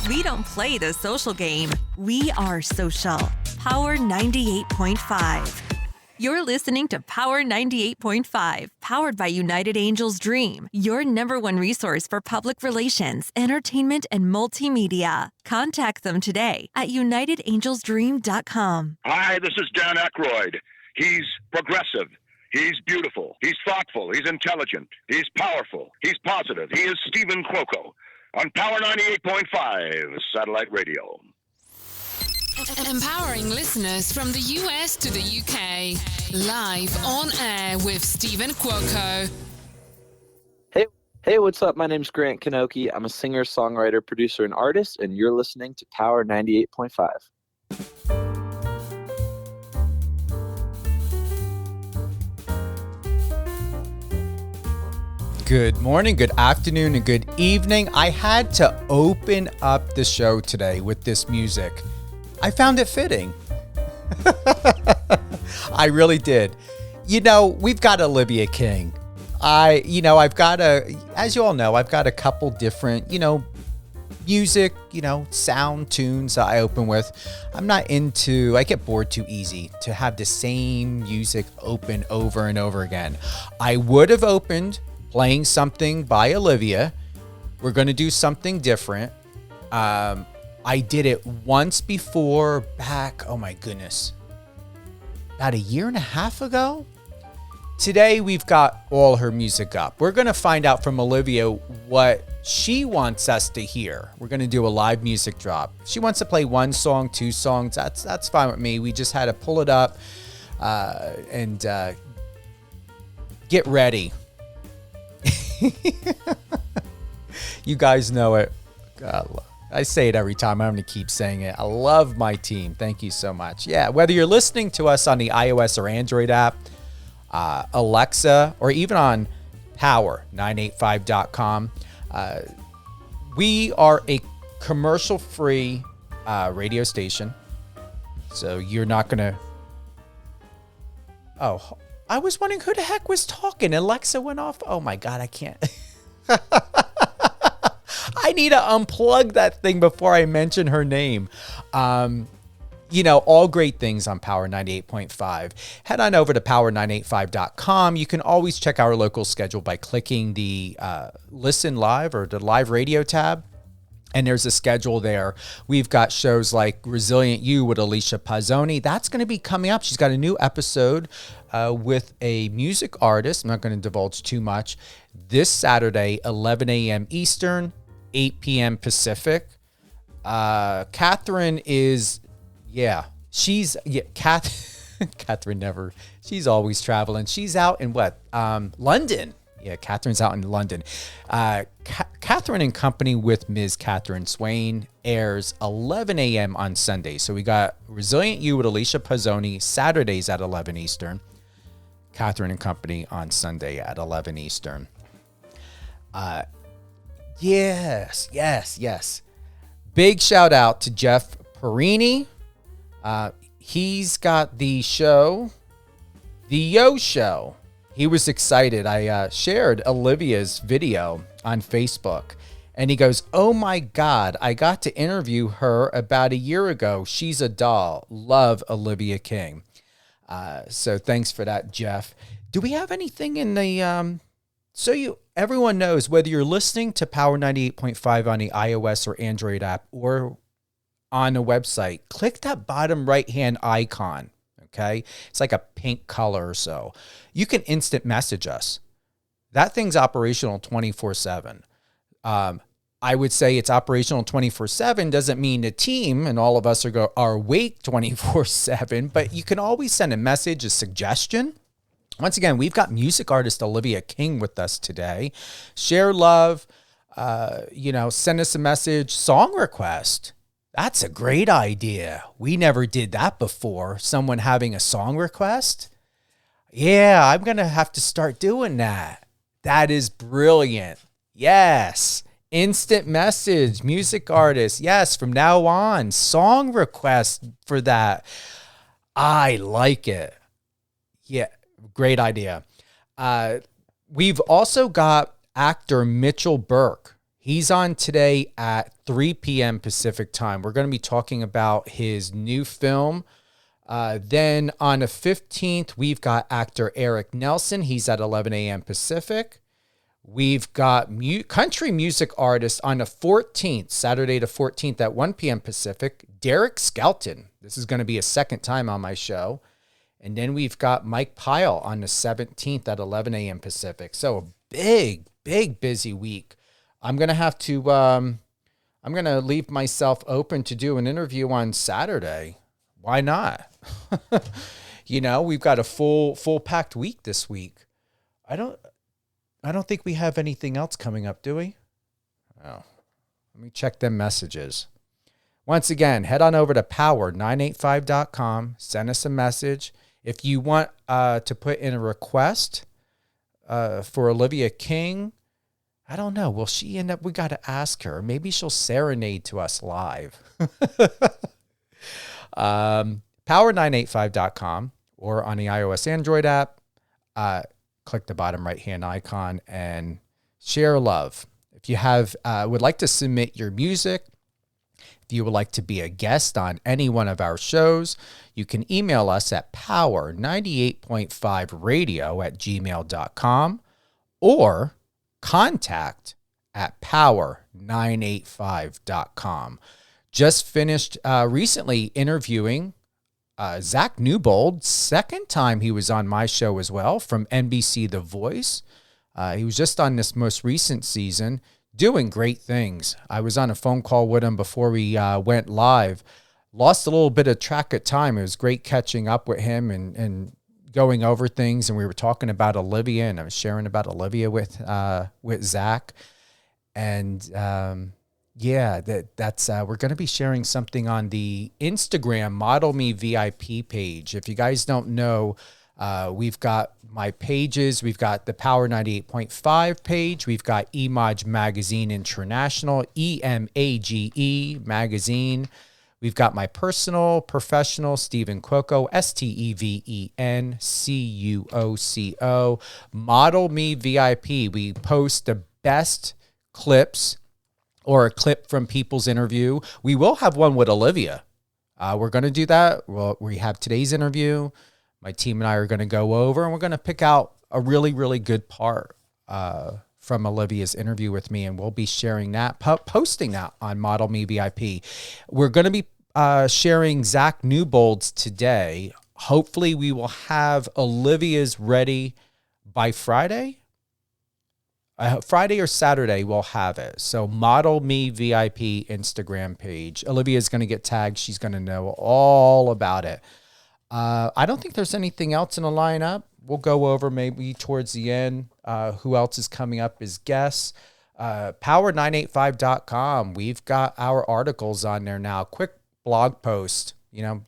We don't play the social game. We are social. Power 98.5. You're listening to Power 98.5, powered by United Angels Dream, your number one resource for public relations, entertainment, and multimedia. Contact them today at unitedangelsdream.com. Hi, this is Dan Aykroyd. He's progressive. He's beautiful. He's thoughtful. He's intelligent. He's powerful. He's positive. He is Stephen Cuoco on Power 98.5 Satellite Radio. Empowering listeners from the US to the UK. Live on air with Stephen Cuoco. Hey, what's up? My name's Grant Kanoki. I'm a singer, songwriter, producer, and artist, and you're listening to Power 98.5. Good morning, good afternoon, and good evening. I had to open up the show today with this music. I found it fitting. I really did. You know, we've got Olivia King. I've got as you all know, I've got a couple different, music, sound tunes that I open with. I get bored too easy to have the same music open over and over again. I would have opened playing something by Olivia. We're going to do something different. I did it once before back, oh my goodness, about a year and a half ago. Today, we've got all her music up. We're going to find out from Olivia what she wants us to hear. We're going to do a live music drop. She wants to play one song, two songs. That's fine with me. We just had to pull it up and get ready. You guys know it. God, I say it every time. I'm going to keep saying it. I love my team. Thank you so much. Yeah, whether you're listening to us on the iOS or Android app, Alexa, or even on power985.com, we are a commercial-free radio station. So you're not going to... Oh, I was wondering who the heck was talking. Alexa went off. Oh, my God, I can't... I need to unplug that thing before I mention her name. All great things on Power 98.5. Head on over to power985.com. You can always check our local schedule by clicking the Listen Live or the Live Radio tab. And there's a schedule there. We've got shows like Resilient You with Alicia Pazzoni. That's going to be coming up. She's got a new episode with a music artist. I'm not going to divulge too much. This Saturday, 11 a.m. Eastern, 8 p.m. Pacific. Catherine is, Catherine never, she's always traveling. She's out in London. Yeah, Catherine's out in London. Catherine and Company with Ms. Catherine Swain airs 11 a.m. on Sunday. So we got Resilient You with Alicia Pazzoni Saturdays at 11 Eastern. Catherine and Company on Sunday at 11 Eastern. Yes. Big shout out to Jeff Perini. He's got the show, The Yo Show. He was excited. I shared Olivia's video on Facebook, and he goes, "Oh my God, I got to interview her about a year ago. She's a doll. Love Olivia King." So thanks for that, Jeff. Do we have anything in the... everyone knows, whether you're listening to Power 98.5 on the iOS or Android app or on a website, click that bottom right-hand icon, okay? It's like a pink color or so. You can instant message us. That thing's operational 24/7. I would say it's operational 24/7 doesn't mean the team and all of us are awake 24/7, but you can always send a message, a suggestion. Once again, we've got music artist Olivia King with us today. Share love, send us a message, song request. That's a great idea. We never did that before. Someone having a song request. Yeah, I'm going to have to start doing that. That is brilliant. Yes. Instant message, music artist. Yes, from now on, song request for that. I like it. Yeah, great idea. We've also got actor Mitchell Burke. He's on today at 3 p.m. Pacific time. We're going to be talking about his new film. Then on the 15th, we've got actor Eric Nelson. He's at 11 a.m. Pacific. We've got country music artist on the 14th, Saturday the 14th at 1 p.m. Pacific, Derek Skelton. This is going to be a second time on my show. And then we've got Mike Pyle on the 17th at 11 a.m. Pacific. So a big, busy week. I'm going to have to, I'm going to leave myself open to do an interview on Saturday. Why not? We've got a full packed week this week. I don't think we have anything else coming up, do we? Oh, let me check them messages. Once again, head on over to power985.com. Send us a message. If you want to put in a request for Olivia King, I don't know. Will she end up? We got to ask her. Maybe she'll serenade to us live. Power985.com or on the iOS Android app. Click the bottom right-hand icon and share love. If you would like to submit your music, if you would like to be a guest on any one of our shows, you can email us at power98.5radio@gmail.com or contact@power985.com. Just finished recently interviewing Zach Newbold, second time he was on my show as well, from NBC The Voice. He was just on this most recent season, doing great things. I was on a phone call with him before we went live. Lost a little bit of track of time. It was great catching up with him and going over things. And we were talking about Olivia, and I was sharing about Olivia with Zach. And that's we're going to be sharing something on the Instagram Model Me VIP page. If you guys don't know, we've got my pages. We've got the Power 98.5 page. We've got Emage Magazine International, EMAGE Magazine. We've got my personal, professional, Steven Cuoco, STEVENCUOCO, Model Me VIP. We post the best clips or a clip from people's interview. We will have one with Olivia. We're going to do that. Well, we have today's interview. My team and I are going to go over, and we're going to pick out a really, really good part from Olivia's interview with me, and we'll be sharing that, posting that on Model Me VIP. We're going to be sharing Zach Newbold's today. Hopefully we will have Olivia's ready by Friday. Friday or Saturday, we'll have it. So Model Me VIP Instagram page. Olivia's going to get tagged. She's going to know all about it. I don't think there's anything else in the lineup. We'll go over maybe towards the end who else is coming up as guests. Power985.com. We've got our articles on there now. Quick blog post,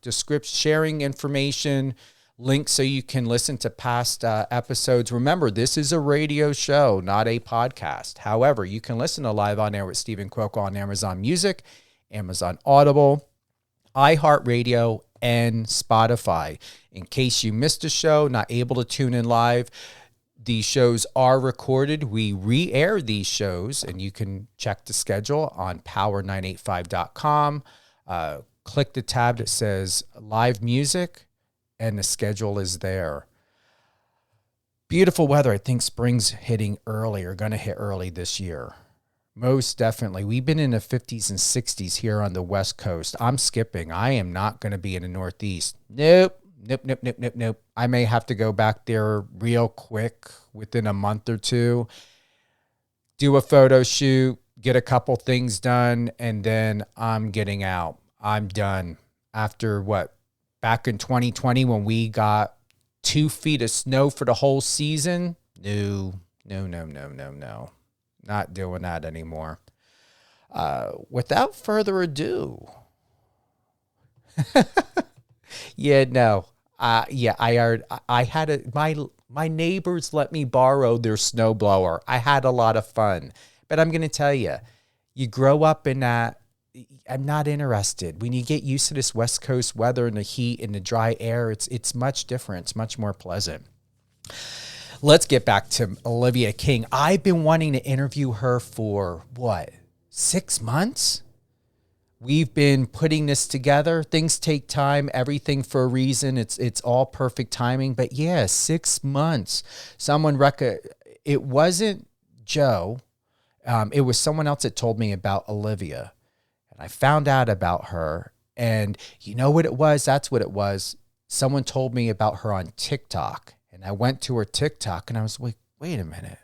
description, sharing information, links so you can listen to past episodes. Remember, this is a radio show, not a podcast. However, you can listen to Live on Air with Steven Cuoco on Amazon Music, Amazon Audible, iHeartRadio, and Spotify. In case you missed a show, not able to tune in live, these shows are recorded. We re-air these shows, and you can check the schedule on power985.com. Click the tab that says live music, and the schedule is there. Beautiful weather. I think spring's hitting early, or going to hit early this year. Most definitely. We've been in the 50s and 60s here on the West Coast. I'm skipping. I am not going to be in the Northeast. Nope. I may have to go back there real quick within a month or two, do a photo shoot, get a couple things done, and then I'm getting out. I'm done. After back in 2020 when we got 2 feet of snow for the whole season? No. Not doing that anymore. Without further ado. I had my neighbors let me borrow their snowblower. I had a lot of fun. But I'm going to tell you, you grow up in that. I'm not interested. When you get used to this West Coast weather and the heat and the dry air, it's much different. It's much more pleasant. Let's get back to Olivia King. I've been wanting to interview her for what, 6 months? We've been putting this together. Things take time, everything for a reason. It's all perfect timing. But yeah, 6 months. It wasn't Joe. It was someone else that told me about Olivia. And I found out about her. And you know what it was? That's what it was. Someone told me about her on TikTok. And I went to her TikTok and I was like, wait a minute.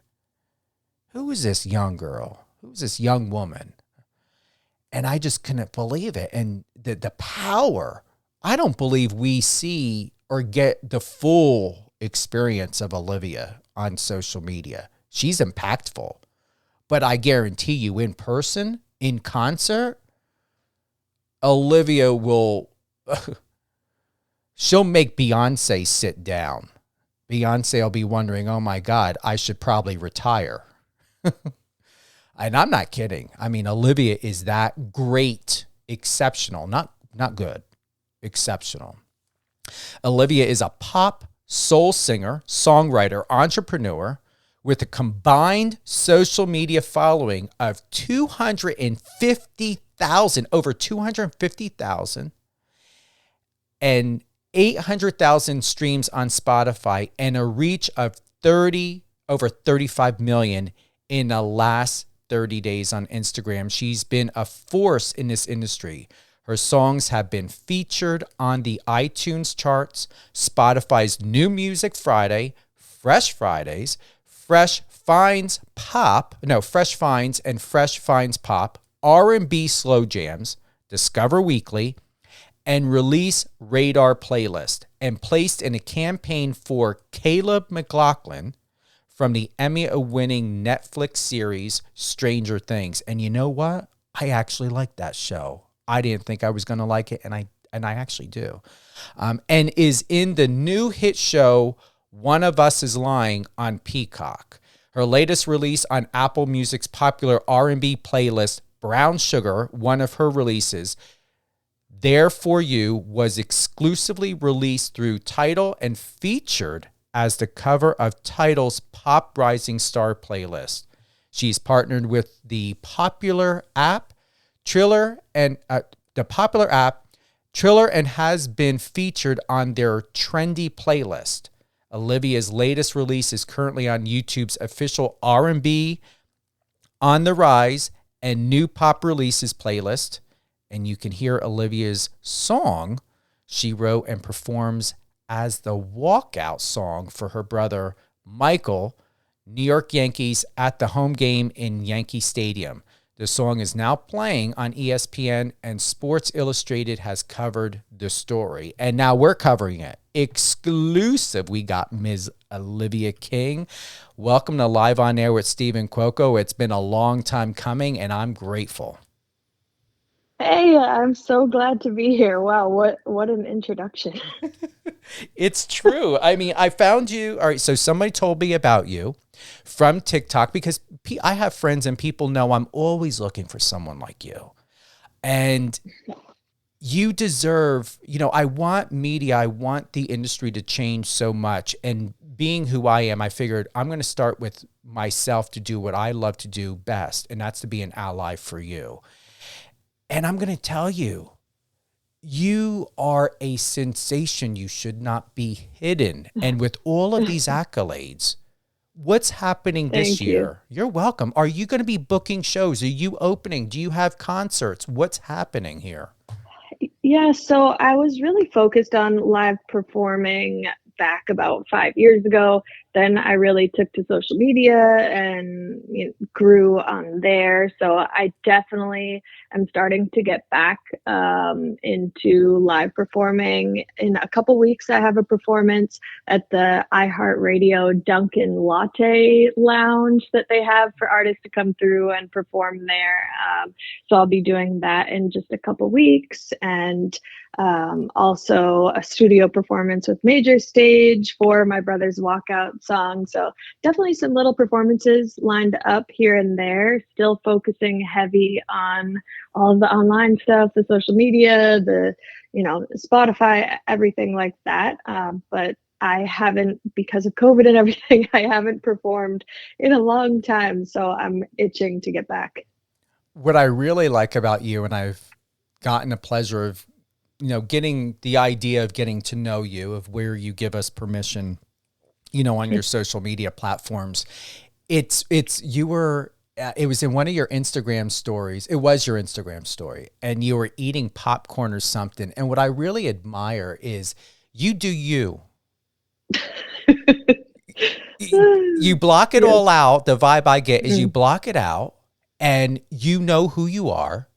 Who is this young girl? Who's this young woman? And I just couldn't believe it. And the power, I don't believe we see or get the full experience of Olivia on social media. She's impactful. But I guarantee you, in person, in concert, Olivia will, she'll make Beyonce sit down. Beyonce will be wondering, oh my God, I should probably retire. And I'm not kidding. I mean, Olivia is that great, exceptional, not good, exceptional. Olivia is a pop soul singer, songwriter, entrepreneur with a combined social media following of 250,000, over 250,000, and 800,000 streams on Spotify, and a reach of over 35 million in the last 30 days on Instagram. She's been a force in this industry. Her songs have been featured on the iTunes charts, Spotify's New Music Friday, Fresh Fridays, Fresh Finds and Fresh Finds Pop, R&B Slow Jams, Discover Weekly, and Release Radar playlist, and placed in a campaign for Caleb McLaughlin from the Emmy-winning Netflix series Stranger Things. And you know what? I actually like that show. I didn't think I was going to like it, and I actually do. And is in the new hit show One of Us is Lying on Peacock. Her latest release on Apple Music's popular R&B playlist, Brown Sugar, one of her releases, There For You, was exclusively released through Tidal and featured as the cover of Tidal's Pop Rising Star playlist. She's partnered with the popular app Triller and has been featured on their trendy playlist. Olivia's latest release is currently on YouTube's official R&B On the Rise and New Pop Releases playlist. And you can hear Olivia's song she wrote and performs as the walkout song for her brother Michael, New York Yankees, at the home game in Yankee Stadium. The song is now playing on ESPN, and Sports Illustrated has covered the story. And now we're covering it. Exclusive. We got Ms. Olivia King. Welcome to Live on Air with Stephen Cuoco. It's been a long time coming, and I'm grateful. Hey, I'm so glad to be here. Wow, what an introduction. It's true. I mean, I found you. All right, so somebody told me about you from TikTok, because I have friends and people know I'm always looking for someone like you. And you deserve, I want media, I want the industry to change so much. And being who I am, I figured I'm going to start with myself to do what I love to do best, and that's to be an ally for you. And I'm going to tell you, you are a sensation. You should not be hidden. And with all of these accolades, what's happening this year? You're welcome. Are you going to be booking shows? Are you opening? Do you have concerts? What's happening here? Yeah, so I was really focused on live performing back about 5 years ago. Then I really took to social media and grew on there. So I definitely am starting to get back into live performing. In a couple weeks, I have a performance at the iHeartRadio Dunkin' Latte Lounge that they have for artists to come through and perform there. So I'll be doing that in just a couple weeks. And also a studio performance with Major Stage for my brother's walkout song. So definitely some little performances lined up here and there, still focusing heavy on all of the online stuff, the social media, the Spotify, everything like that. But I haven't, because of COVID and everything, I haven't performed in a long time. So I'm itching to get back. What I really like about you, and I've gotten a pleasure of, getting the idea of getting to know you, of where you give us permission, on your social media platforms. You were, it was in one of your Instagram stories. It was your Instagram story, and you were eating popcorn or something. And what I really admire is you do you. You block it Yes. all out. The vibe I get is you Mhm. block it out, and you know who you are,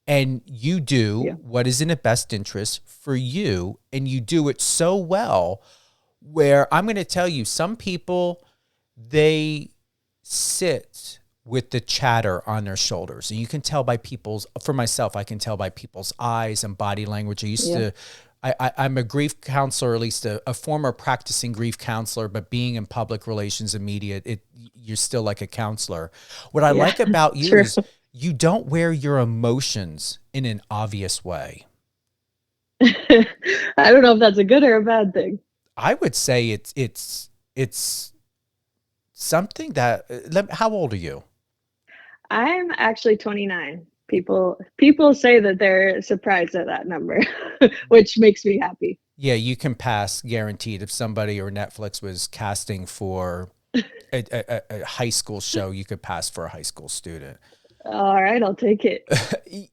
and you do Yeah. what is in the best interest for you, and you do it so well where I'm going to tell you, some people, they sit with the chatter on their shoulders, and you can tell by for myself, I can tell by people's eyes and body language. I'm a grief counselor, or at least a former practicing grief counselor, but being in public relations and media, you're still like a counselor. What I Yeah, like about you true. is you don't wear your emotions in an obvious way. I don't know if that's a good or a bad thing. I would say it's something that, how old are you? I'm actually 29. People say that they're surprised at that number, which makes me happy. Yeah, you can pass guaranteed. If somebody or Netflix was casting for a high school show, you could pass for a high school student. All right, I'll take it.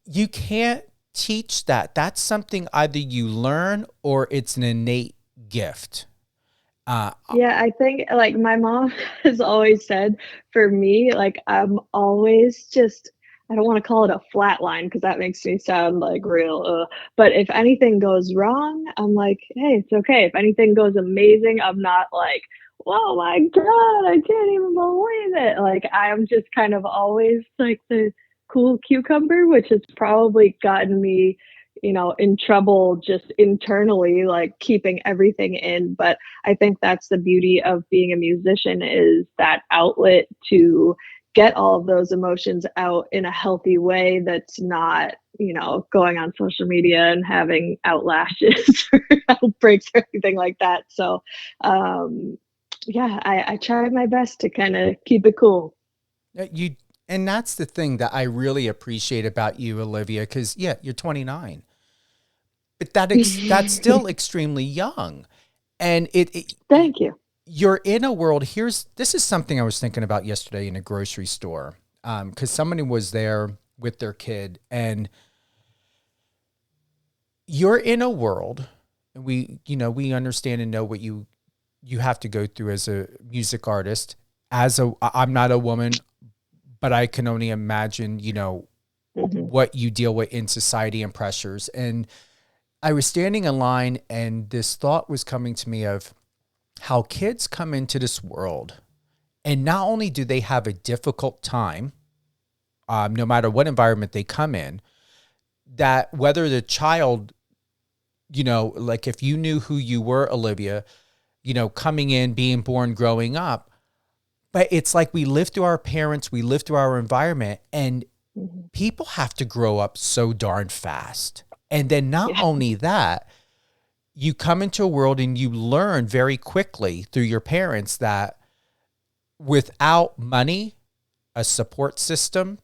You can't teach that. That's something either you learn or it's an innate gift. Yeah, I think like my mom has always said, for me, like I'm always just, I don't want to call it a flat line because that makes me sound like real, but if anything goes wrong, I'm like, hey, it's okay. If anything goes amazing, I'm not like, oh my God, I can't even believe it. Like I'm just kind of always like the cool cucumber, which has probably gotten me, in trouble just internally, like keeping everything in. But I think that's the beauty of being a musician, is that outlet to get all of those emotions out in a healthy way that's not, going on social media and having outlashes or outbreaks or anything like that. So, yeah, I try my best to kind of keep it cool. And that's the thing that I really appreciate about you, Olivia, because yeah, you're 29, but that's still extremely young, and Thank you. you're in a world. This is something I was thinking about yesterday in a grocery store, because somebody was there with their kid, and you're in a world, and we understand and know what you have to go through as a music artist. I'm not a woman, but I can only imagine, what you deal with in society and pressures. And I was standing in line, and this thought was coming to me of how kids come into this world, and not only do they have a difficult time, no matter what environment they come in, that whether the child, like if you knew who you were, Olivia, coming in, being born, growing up, but it's like we live through our parents, we live through our environment, and people have to grow up so darn fast. And then not only that, you come into a world and you learn very quickly through your parents that without money, a support system,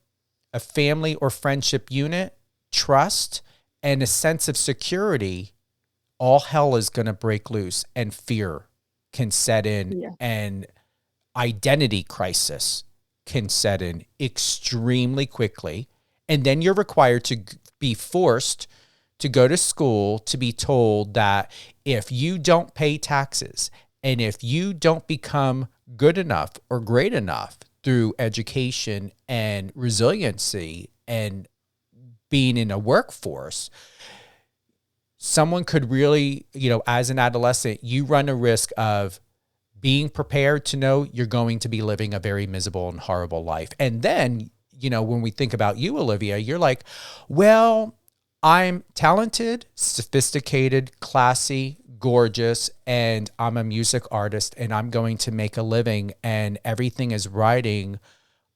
a family or friendship unit, trust, and a sense of security, all hell is going to break loose, and fear can set in, and identity crisis can set in extremely quickly. And then you're required to be forced to go to school, to be told that if you don't pay taxes and if you don't become good enough or great enough through education and resiliency and being in a workforce, someone could really, as an adolescent, you run a risk of being prepared to know you're going to be living a very miserable and horrible life. And then, when we think about you, Olivia, you're like, well, I'm talented, sophisticated, classy, gorgeous, and I'm a music artist, and I'm going to make a living, and everything is riding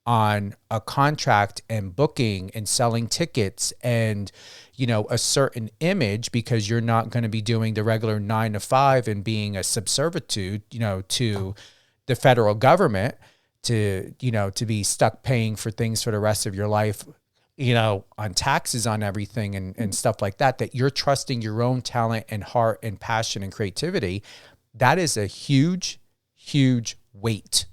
on a contract and booking and selling tickets and, a certain image, because you're not going to be doing the regular 9 to 5 and being a subservitude, to the federal government, to be stuck paying for things for the rest of your life, on taxes on everything and stuff like that, that you're trusting your own talent and heart and passion and creativity. That is a huge, huge weight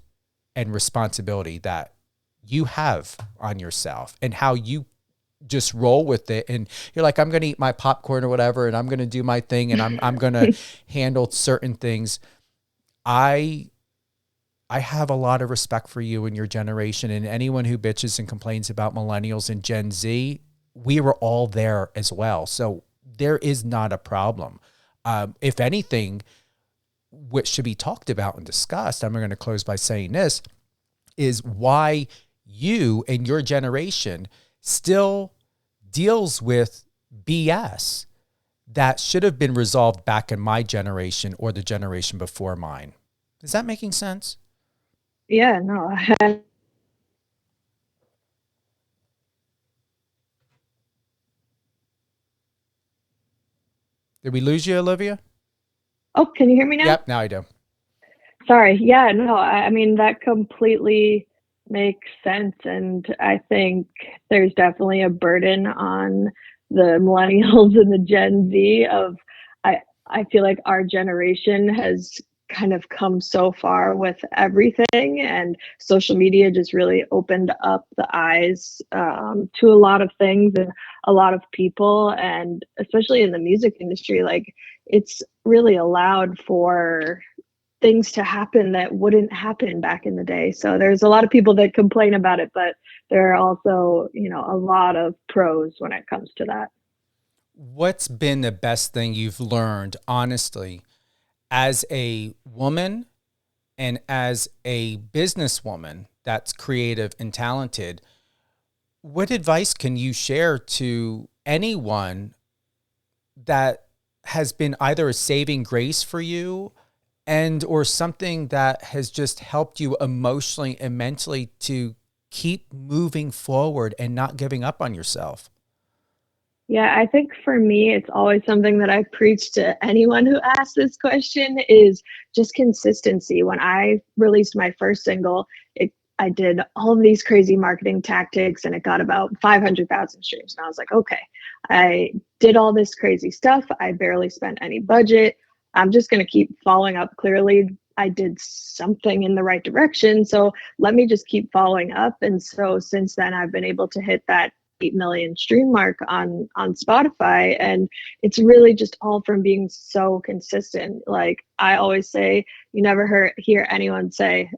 and responsibility that you have on yourself, and how you just roll with it. And you're like, I'm going to eat my popcorn or whatever, and I'm going to do my thing, and I'm going to handle certain things. I have a lot of respect for you and your generation, and anyone who bitches and complains about millennials and Gen Z. We were all there as well. So there is not a problem. If anything, what should be talked about and discussed, I'm going to close by saying this, is why you and your generation still deals with BS that should have been resolved back in my generation or the generation before mine. Is that making sense? Yeah, no. Did we lose you, Olivia? Oh, can you hear me now? Yep, now I do. Sorry. Yeah, no, I mean, that completely makes sense. And I think there's definitely a burden on the millennials and the Gen Z of, I feel like our generation has kind of come so far with everything, and social media just really opened up the eyes to a lot of things and a lot of people, and especially in the music industry, like it's really allowed for things to happen that wouldn't happen back in the day. So there's a lot of people that complain about it, but there are also, a lot of pros when it comes to that. What's been the best thing you've learned, honestly, as a woman and as a businesswoman that's creative and talented? What advice can you share to anyone that has been either a saving grace for you and or something that has just helped you emotionally and mentally to keep moving forward and not giving up on yourself? Yeah, I think for me, it's always something that I preach to anyone who asks this question is just consistency. When I released my first single, I did all of these crazy marketing tactics and it got about 500,000 streams. And I was like, okay, I did all this crazy stuff. I barely spent any budget. I'm just going to keep following up. Clearly, I did something in the right direction. So let me just keep following up. And so since then, I've been able to hit that 8 million stream mark on Spotify. And it's really just all from being so consistent. Like I always say, you never hear anyone say,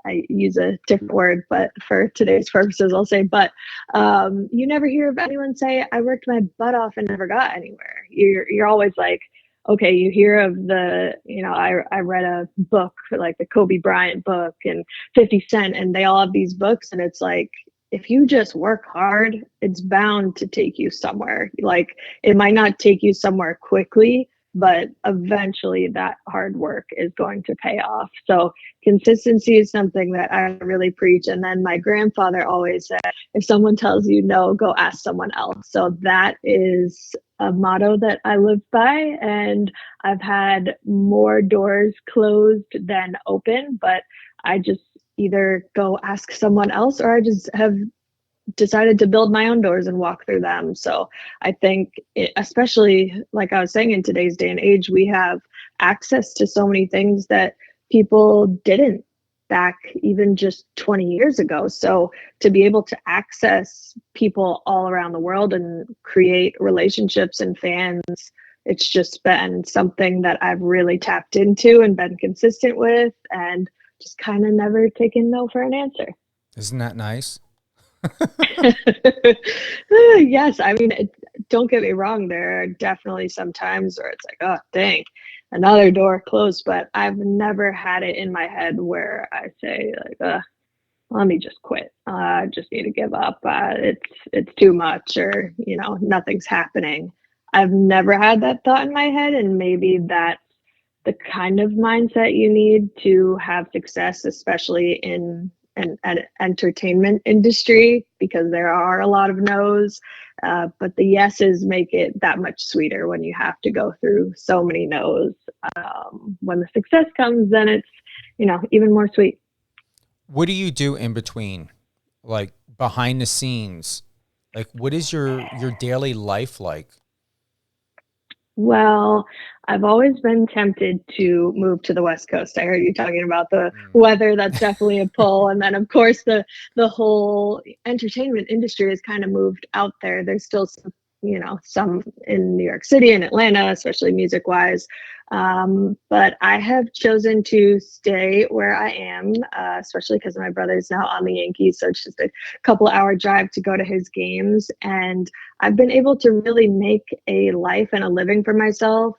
I use a different word, but for today's purposes, I'll say, but you never hear of anyone say, I worked my butt off and never got anywhere. You're always like, okay, you hear of the, I read a book, like the Kobe Bryant book and 50 Cent, and they all have these books. And it's like, if you just work hard, it's bound to take you somewhere. Like it might not take you somewhere quickly, but eventually that hard work is going to pay off. So consistency is something that I really preach. And then my grandfather always said, if someone tells you no, go ask someone else. So that is a motto that I live by. And I've had more doors closed than open, but I just either go ask someone else or I just have decided to build my own doors and walk through them. So I think, especially like I was saying, in today's day and age, we have access to so many things that people didn't back even just 20 years ago. So to be able to access people all around the world and create relationships and fans, it's just been something that I've really tapped into and been consistent with, and just kind of never taken no for an answer. Isn't that nice? Yes, I mean, don't get me wrong, there are definitely some times where it's like, oh dang, another door closed, but I've never had it in my head where I say like, let me just quit, I just need to give up, it's too much, or nothing's happening. I've never had that thought in my head, and maybe that's the kind of mindset you need to have success, especially in an entertainment industry because there are a lot of no's, but the yeses make it that much sweeter when you have to go through so many no's. When the success comes, then it's, even more sweet. What do you do in between, like behind the scenes? Like, what is your daily life like? Well, I've always been tempted to move to the West Coast. I heard you talking about the weather. That's definitely a pull. And then, of course, the whole entertainment industry has kind of moved out there. There's still some in New York City and Atlanta, especially music wise. But I have chosen to stay where I am, especially because my brother's now on the Yankees. So it's just a couple-hour drive to go to his games. And I've been able to really make a life and a living for myself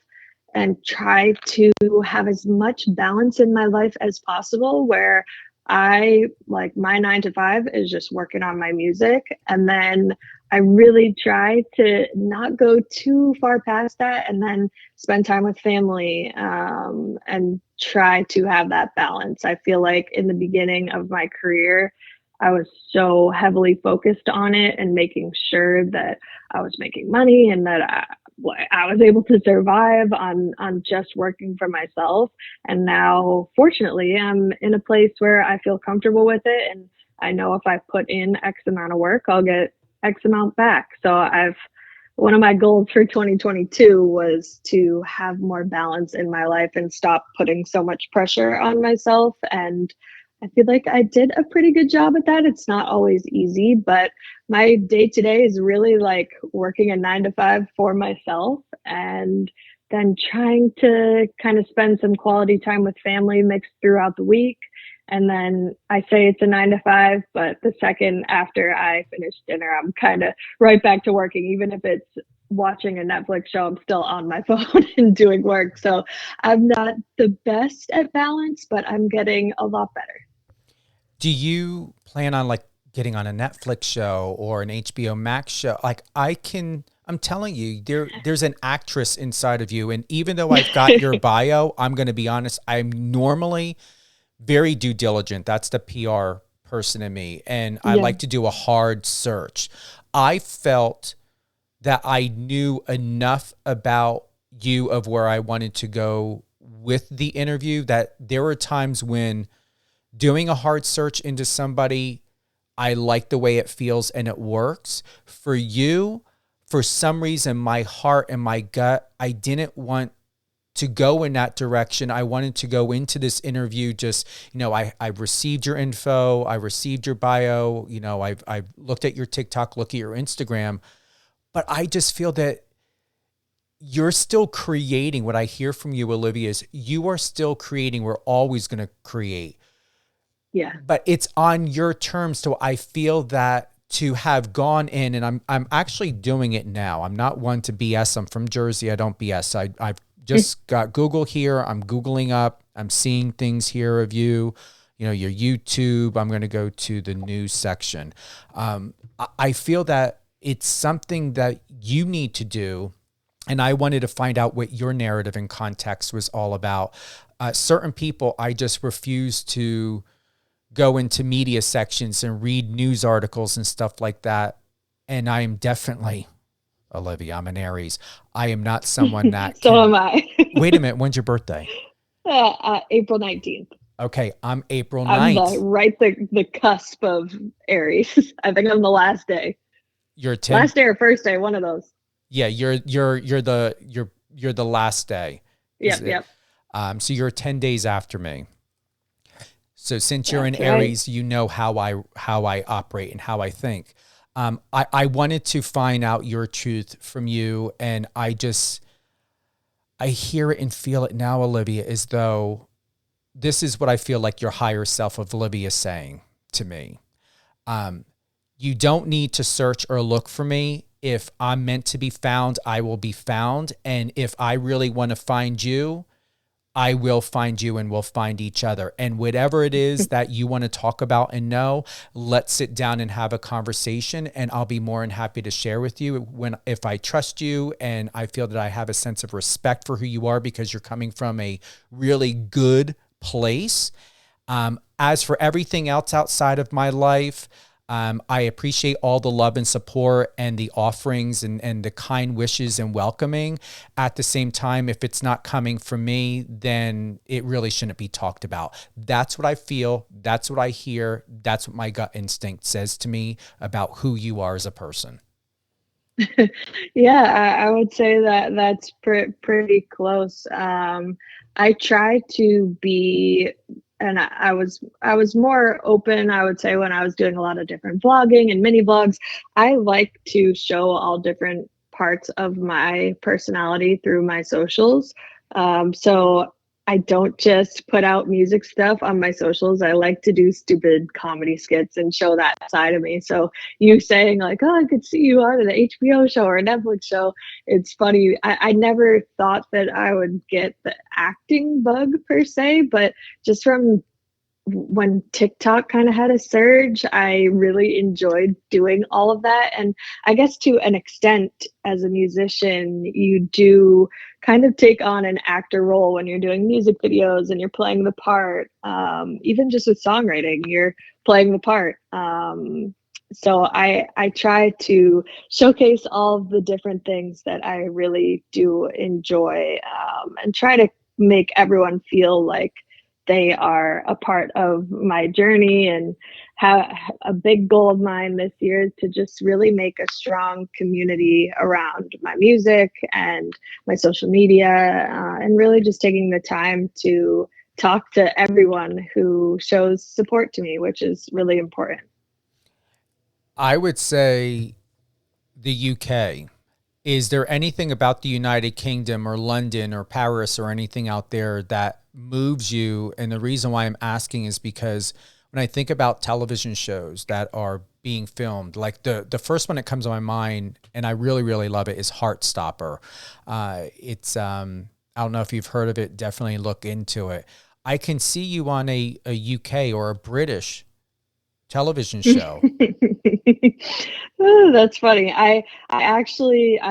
and try to have as much balance in my life as possible, where I like my 9 to 5 is just working on my music. And then I really try to not go too far past that, and then spend time with family, and try to have that balance. I feel like in the beginning of my career, I was so heavily focused on it and making sure that I was making money and that I was able to survive on just working for myself. And now, fortunately, I'm in a place where I feel comfortable with it. And I know if I put in X amount of work, I'll get X amount back. So one of my goals for 2022 was to have more balance in my life and stop putting so much pressure on myself. And I feel like I did a pretty good job at that. It's not always easy, but my day to day is really like working a 9 to 5 for myself, and then trying to kind of spend some quality time with family mixed throughout the week. And then I say it's a 9 to 5, but the second after I finish dinner, I'm kind of right back to working. Even if it's watching a Netflix show, I'm still on my phone and doing work. So I'm not the best at balance, but I'm getting a lot better. Do you plan on like getting on a Netflix show or an HBO Max show? Like I'm telling you, there's an actress inside of you. And even though I've got your bio, I'm going to be honest, I'm normally very due diligent. That's the PR person in me. And I like to do a hard search. I felt that I knew enough about you of where I wanted to go with the interview, that there were times when doing a hard search into somebody, I like the way it feels and it works. For you, for some reason, my heart and my gut, I didn't want to go in that direction. I wanted to go into this interview just, I've received your info, I received your bio, I've looked at your TikTok, look at your Instagram, but I just feel that you're still creating. What I hear from you, Olivia, is you are still creating. We're always going to create. Yeah. But it's on your terms. So I feel that to have gone in, and I'm actually doing it now. I'm not one to BS. I'm from Jersey. I don't BS. I've just got Google here. I'm Googling up. I'm seeing things here of you, your YouTube. I'm going to go to the news section. I feel that it's something that you need to do. And I wanted to find out what your narrative and context was all about. Certain people, I just refuse to go into media sections and read news articles and stuff like that. And I am definitely, Olivia, I'm an Aries. I am not someone that So am I. Wait a minute. When's your birthday? April 19th. Okay. I'm April 9th. I'm the cusp of Aries. I think I'm the last day. You're last day or first day, one of those. Yeah. You're the last day. Yep. So you're 10 days after me. So since you're That's in Aries, you know how I operate and how I think. I wanted to find out your truth from you, and I hear it and feel it now, Olivia, as though this is what I feel like your higher self of Olivia is saying to me. You don't need to search or look for me. If I'm meant to be found, I will be found. And if I really want to find you, I will find you and we'll find each other. And whatever it is that you want to talk about and know, let's sit down and have a conversation, and I'll be more than happy to share with you if I trust you and I feel that I have a sense of respect for who you are because you're coming from a really good place. As for everything else outside of my life, I appreciate all the love and support and the offerings and the kind wishes and welcoming. At the same time, if it's not coming from me, then it really shouldn't be talked about. That's what I feel. That's what I hear. That's what my gut instinct says to me about who you are as a person. Yeah, I would say that that's pretty close. I try to be, and I was more open, I would say, when I was doing a lot of different vlogging and mini vlogs. I like to show all different parts of my personality through my socials. So I don't just put out music stuff on my socials. I like to do stupid comedy skits and show that side of me. So you saying like, "Oh, I could see you on an HBO show or a Netflix show," it's funny. I never thought that I would get the acting bug per se, but just from when TikTok kind of had a surge, I really enjoyed doing all of that. And I guess to an extent, as a musician, you do kind of take on an actor role when you're doing music videos and you're playing the part. Even just with songwriting, you're playing the part. So I try to showcase all of the different things that I really do enjoy, and try to make everyone feel like they are a part of my journey. And have a big goal of mine this year is to just really make a strong community around my music and my social media, and really just taking the time to talk to everyone who shows support to me, which is really important. I would say the UK. Is there anything about the United Kingdom or London or Paris or anything out there that moves you? And the reason why I'm asking is because when I think about television shows that are being filmed, like the first one that comes to my mind, and I really, really love it, is Heartstopper. It's I don't know if you've heard of it. Definitely look into it. I can see you on a UK or a British television show. Oh, that's funny. I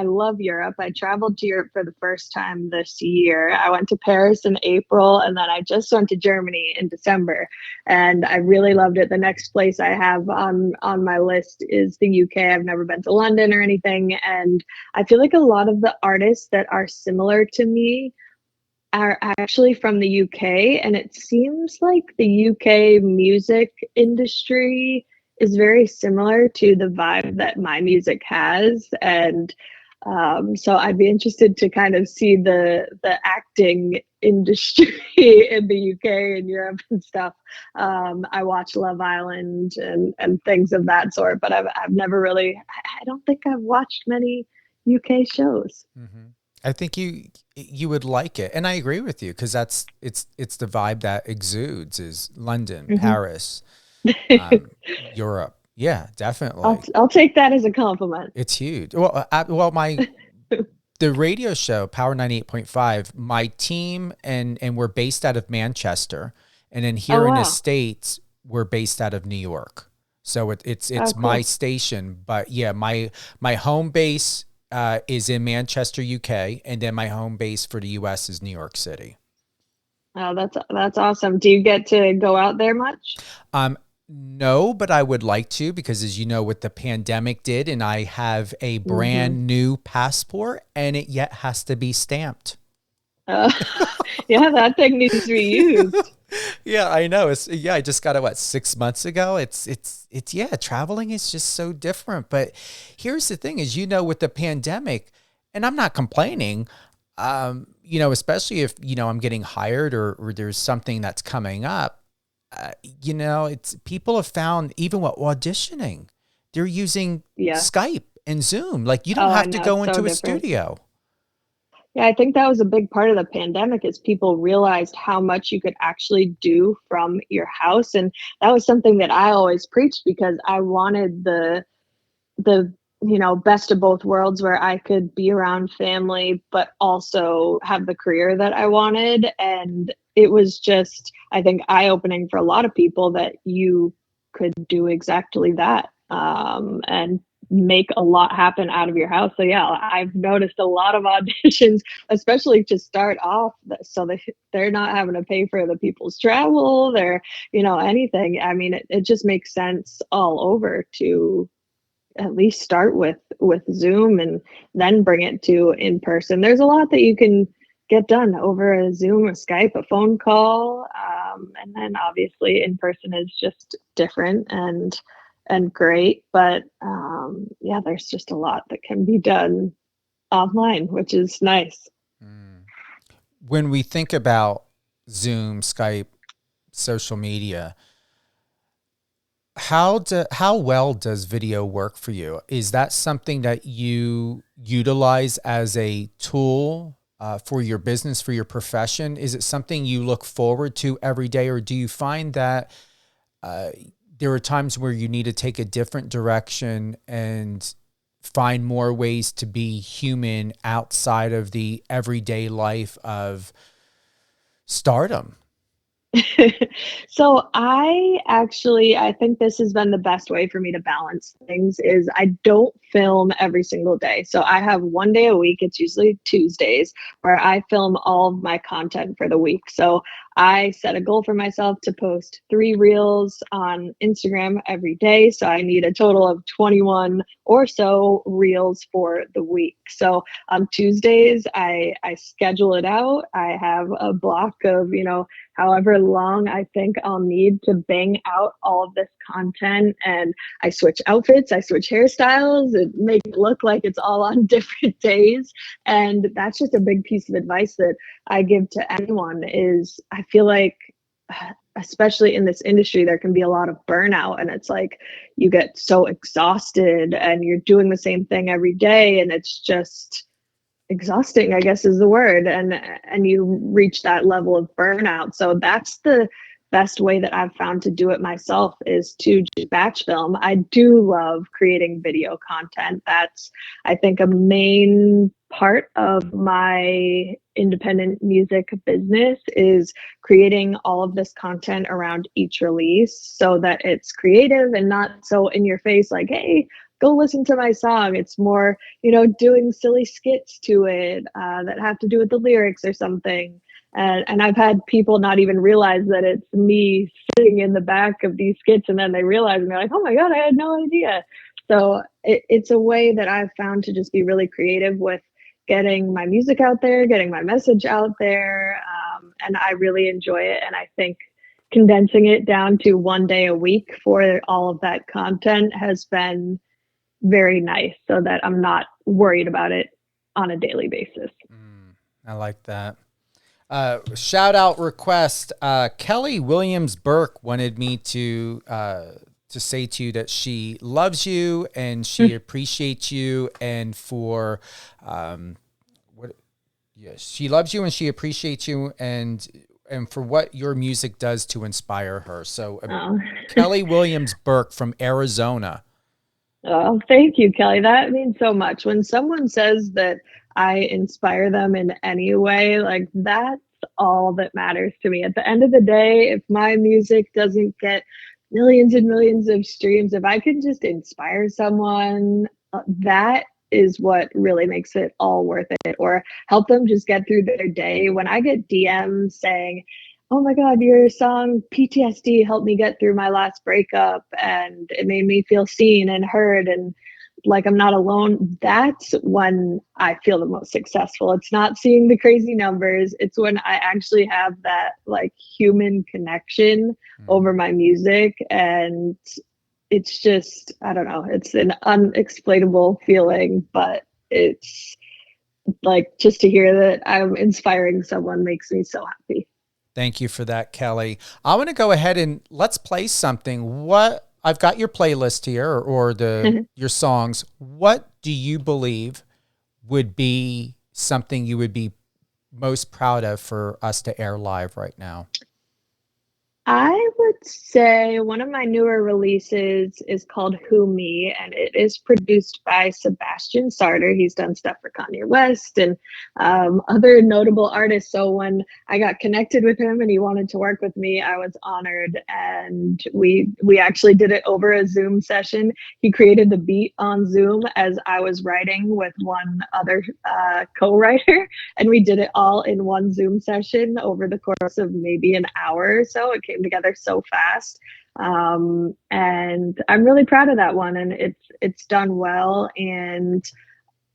love Europe. I traveled to Europe for the first time this year. I went to Paris in April, and then I just went to Germany in December, and I really loved it. The next place I have on my list is the UK. I've never been to London or anything, and I feel like a lot of the artists that are similar to me are actually from the UK, and it seems like the UK music industry is very similar to the vibe that my music has. And so I'd be interested to kind of see the acting industry in the UK and Europe and stuff. I watch Love Island and things of that sort, but I've never really, I don't think I've watched many UK shows. Mm-hmm. I think you would like it, and I agree with you because it's the vibe that exudes is London, Mm-hmm. Paris, Europe. Yeah, definitely. I'll take that as a compliment. It's huge. Well, the radio show Power 98.5. My team and we're based out of Manchester, and then here in the States we're based out of New York. So it's cool. my station, but yeah, my home base is in Manchester, UK, and then my home base for the US is New York City. Oh, that's awesome. Do you get to go out there much? No, but I would like to because, as you know, what the pandemic did, and I have a brand new passport, and it yet has to be stamped. Yeah, that thing needs to be used. Yeah, I know. I just got it 6 months ago. It's traveling is just so different. But here's the thing: is with the pandemic, and I'm not complaining. Especially if I'm getting hired or there's something that's coming up. It's people have found even with auditioning, they're using Skype and Zoom. Like you don't have to go into a studio. Yeah, I think that was a big part of the pandemic is people realized how much you could actually do from your house. And that was something that I always preached because I wanted the best of both worlds where I could be around family, but also have the career that I wanted. And it was just, I think, eye-opening for a lot of people that you could do exactly that. And make a lot happen out of your house. So yeah, I've noticed a lot of auditions, especially to start off, so that they're not having to pay for the people's travel, their, anything. I mean, it just makes sense all over to at least start with Zoom and then bring it to in person. There's a lot that you can get done over a Zoom, a Skype, a phone call, and then obviously in person is just different and great. But yeah, there's just a lot that can be done online, which is nice. When we think about Zoom, Skype, social media, how well does video work for you? Is that something that you utilize as a tool for your business, for your profession? Is it something you look forward to every day, or do you find that there are times where you need to take a different direction and find more ways to be human outside of the everyday life of stardom? So I think this has been the best way for me to balance things is I don't film every single day. So I have one day a week, it's usually Tuesdays, where I film all of my content for the week. So I set a goal for myself to post 3 reels on Instagram every day. So I need a total of 21 or so reels for the week. So on Tuesdays, I schedule it out. I have a block of, however long I think I'll need to bang out all of this content. And I switch outfits, I switch hairstyles, and make it look like it's all on different days. And that's just a big piece of advice that I give to anyone is I feel like, especially in this industry, there can be a lot of burnout, and it's like you get so exhausted and you're doing the same thing every day, and it's just exhausting, I guess is the word, and you reach that level of burnout. So that's the best way that I've found to do it myself is to batch film. I do love creating video content. That's, I think, a main part of my independent music business is creating all of this content around each release so that it's creative and not so in your face like, hey, go listen to my song. It's more, doing silly skits to it that have to do with the lyrics or something. And I've had people not even realize that it's me sitting in the back of these skits, and then they realize and they're like, oh my God, I had no idea. So it's a way that I've found to just be really creative with getting my music out there, getting my message out there. And I really enjoy it. And I think condensing it down to one day a week for all of that content has been very nice so that I'm not worried about it on a daily basis. I like that. Shout out request. Kelly Williams Burke wanted me to say to you that she loves you and she appreciates you, and for she loves you and she appreciates you, and for what your music does to inspire her. So Kelly Williams Burke from Arizona. Oh, thank you, Kelly. That means so much. When someone says that I inspire them in any way, like that's all that matters to me. At the end of the day, if my music doesn't get millions and millions of streams, if I can just inspire someone, that is what really makes it all worth it, or help them just get through their day. When I get DMs saying, oh my God, your song PTSD helped me get through my last breakup and it made me feel seen and heard and like I'm not alone, that's when I feel the most successful. It's not seeing the crazy numbers. It's when I actually have that like human connection over my music. And it's just, I don't know, it's an unexplainable feeling, but it's like just to hear that I'm inspiring someone makes me so happy. Thank you for that, Kelly. I want to go ahead and let's play something. I've got your playlist here, or your songs. What do you believe would be something you would be most proud of for us to air live right now? I would say one of my newer releases is called Who Me, and it is produced by Sebastian Sarter. He's done stuff for Kanye West and other notable artists. So when I got connected with him and he wanted to work with me, I was honored. And we actually did it over a Zoom session. He created the beat on Zoom as I was writing with one other co-writer, and we did it all in one Zoom session over the course of maybe an hour or so. It came together so fast. And I'm really proud of that one, and it's done well. And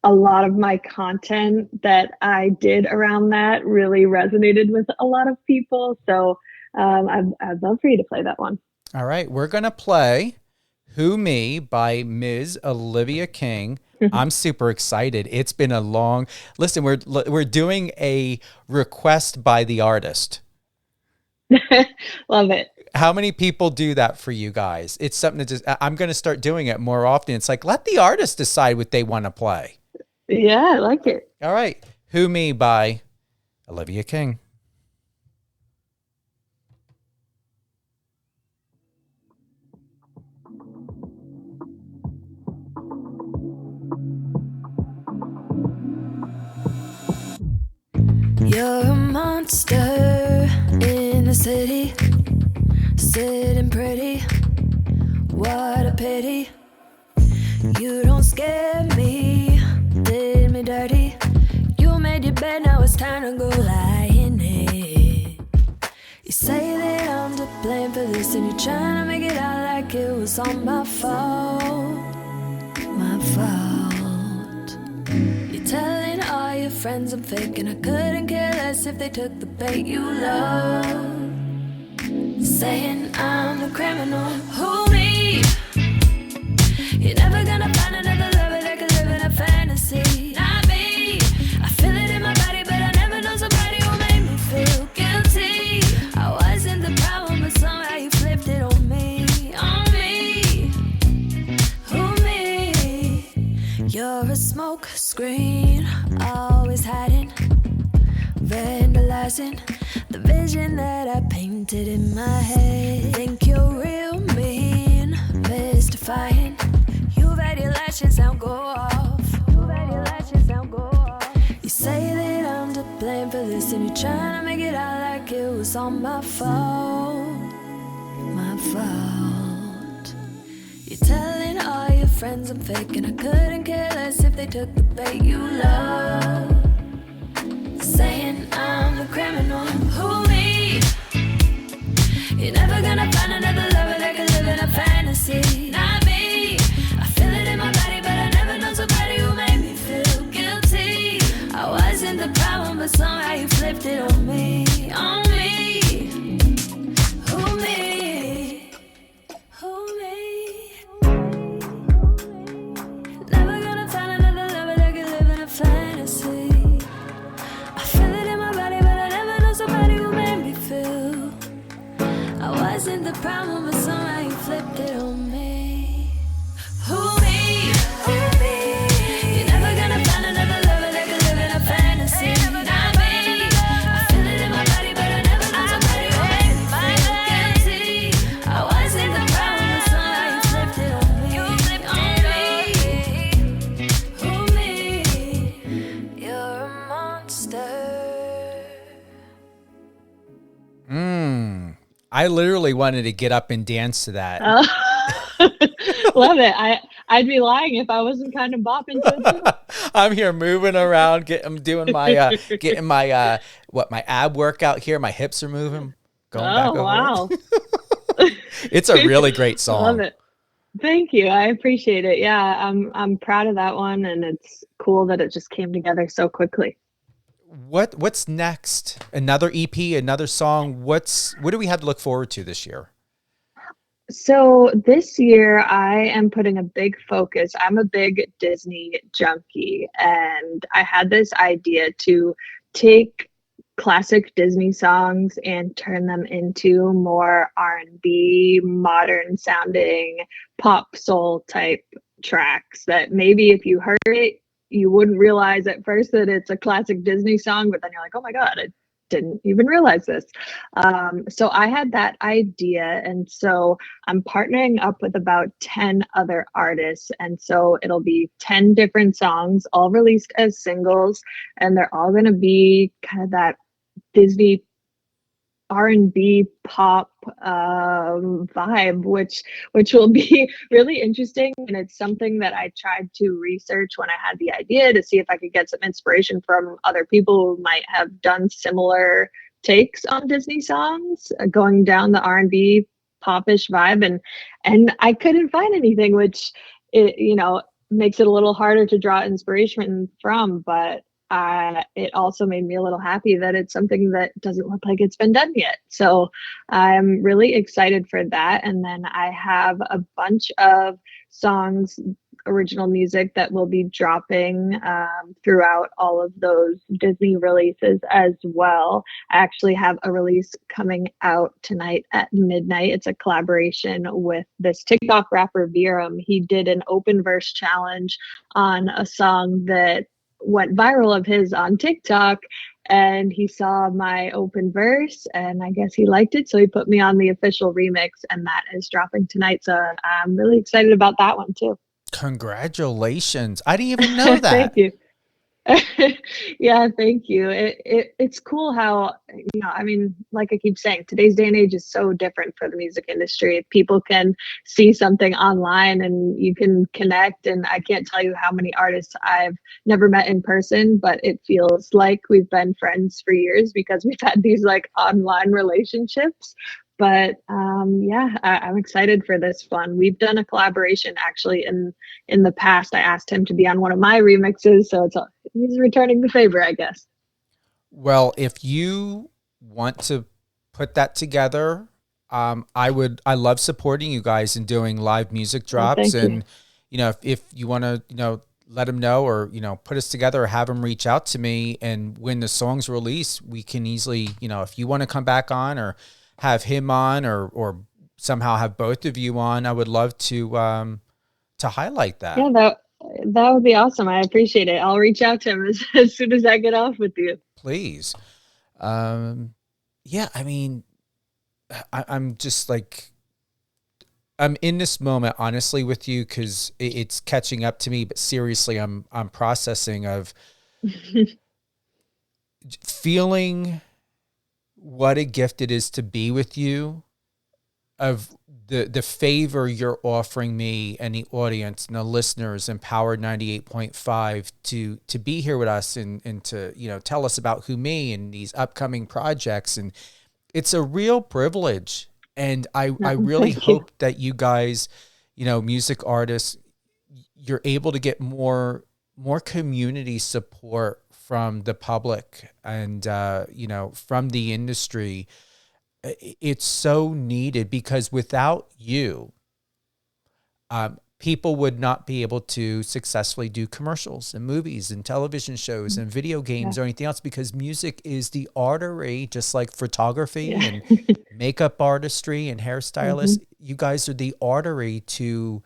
a lot of my content that I did around that really resonated with a lot of people. So I'd love for you to play that one. All right, we're gonna play "Who Me" by Ms. Olivia King. I'm super excited. It's been a long listen. We're doing a request by the artist. Love it. How many people do that for you guys? It's something that just, I'm going to start doing it more often. It's like, let the artist decide what they want to play. Yeah, I like it. All right. Who Me by Olivia King. You're a monster in the city, sitting pretty. What a pity. You don't scare me, did me dirty. You made your bed, now it's time to go lie in it. You say that I'm to blame for this, and you're trying to make it out like it was all my fault. My fault. You're telling all your friends I'm fake, and I couldn't care less if they took the bait. You love saying I'm the criminal. Who me? You're never gonna find another lover that could live in a fantasy. Not me. I feel it in my body, but I never know somebody who made me feel guilty. I wasn't the problem, but somehow you flipped it on me. On me. Who me? You're a smoke screen, always hiding, vandalizing the vision that I painted in my head. Think you're real mean, mystifying. You've had your lashes now go off. You've had your lashes now go off. You say that I'm to blame for this, and you're trying to make it out like it was all my fault. My fault. You're telling all your friends I'm fake, and I couldn't care less if they took the bait. You love saying I'm the criminal. Who me? You're never gonna find another lover that could live in a fantasy. Not me. I feel it in my body, but I never know somebody who made me feel guilty. I wasn't the problem, but somehow you flipped it on me. On me. Who me? Who me? Never gonna find another lover that could live in a fantasy. I feel it in my body, but I never know somebody who made me feel. I wasn't the problem, but somehow you flipped it on me. Who me? Who me? You're never gonna find another lover that could live in a fantasy. Not me. I feel it in my body, but I never know somebody who made me feel guilty. I wasn't the problem, but somehow you flipped it on me. You flipped on me. Who me? You're a monster. I literally wanted to get up and dance to that. Love it. I'd be lying if I wasn't kind of bopping to it too. I'm here moving around, I'm doing my getting my my ab workout here. My hips are moving, going back over. Wow. It's a really great song. Love it. Thank you. I appreciate it. Yeah, I'm proud of that one, and it's cool that it just came together so quickly. What's next? Another EP, another song. What do we have to look forward to this year? So this year I am putting a big focus. I'm a big Disney junkie, and I had this idea to take classic Disney songs and turn them into more R&B, modern sounding pop soul type tracks that maybe if you heard it, you wouldn't realize at first that it's a classic Disney song, but then you're like, oh my God, didn't even realize this. So I had that idea. And so I'm partnering up with about 10 other artists. And so it'll be 10 different songs, all released as singles. And they're all going to be kind of that Disney R&B pop vibe, which will be really interesting. And it's something that I tried to research when I had the idea to see if I could get some inspiration from other people who might have done similar takes on Disney songs, going down the R&B popish vibe, and I couldn't find anything, which makes it a little harder to draw inspiration from, but it also made me a little happy that it's something that doesn't look like it's been done yet. So I'm really excited for that. And then I have a bunch of songs, original music that will be dropping throughout all of those Disney releases as well. I actually have a release coming out tonight at midnight. It's a collaboration with this TikTok rapper Virum. He did an open verse challenge on a song that went viral of his on TikTok, and he saw my open verse and I guess he liked it. So he put me on the official remix, and that is dropping tonight. So I'm really excited about that one too. Congratulations. I didn't even know that. Thank you. Yeah, thank you. It's cool how, I mean, like I keep saying, today's day and age is so different for the music industry. People can see something online and you can connect. And I can't tell you how many artists I've never met in person, but it feels like we've been friends for years because we've had these like online relationships. But I'm excited for this one. We've done a collaboration actually in the past. I asked him to be on one of my remixes, so he's returning the favor, I guess. Well, if you want to put that together, I love supporting you guys and doing live music drops. And if you want to, let him know, or put us together, or have him reach out to me. And when the song's released, we can easily, if you want to come back on, or have him on, or somehow have both of you on, I would love to highlight that. Yeah, that would be awesome. I appreciate it. I'll reach out to him as soon as I get off with you. Please. Yeah, I mean, I'm just like, I'm in this moment, honestly, with you, because it's catching up to me. But seriously, I'm processing of feeling what a gift it is to be with you, of the favor you're offering me and the audience and the listeners and Power 98.5 to be here with us and to, tell us about Who Me and these upcoming projects. And it's a real privilege. And I really hope that you guys, music artists, you're able to get more community support from the public and, from the industry. It's so needed, because without you, people would not be able to successfully do commercials and movies and television shows and video games or anything else, because music is the artery, just like photography and makeup artistry and hairstylists. You guys are the artery to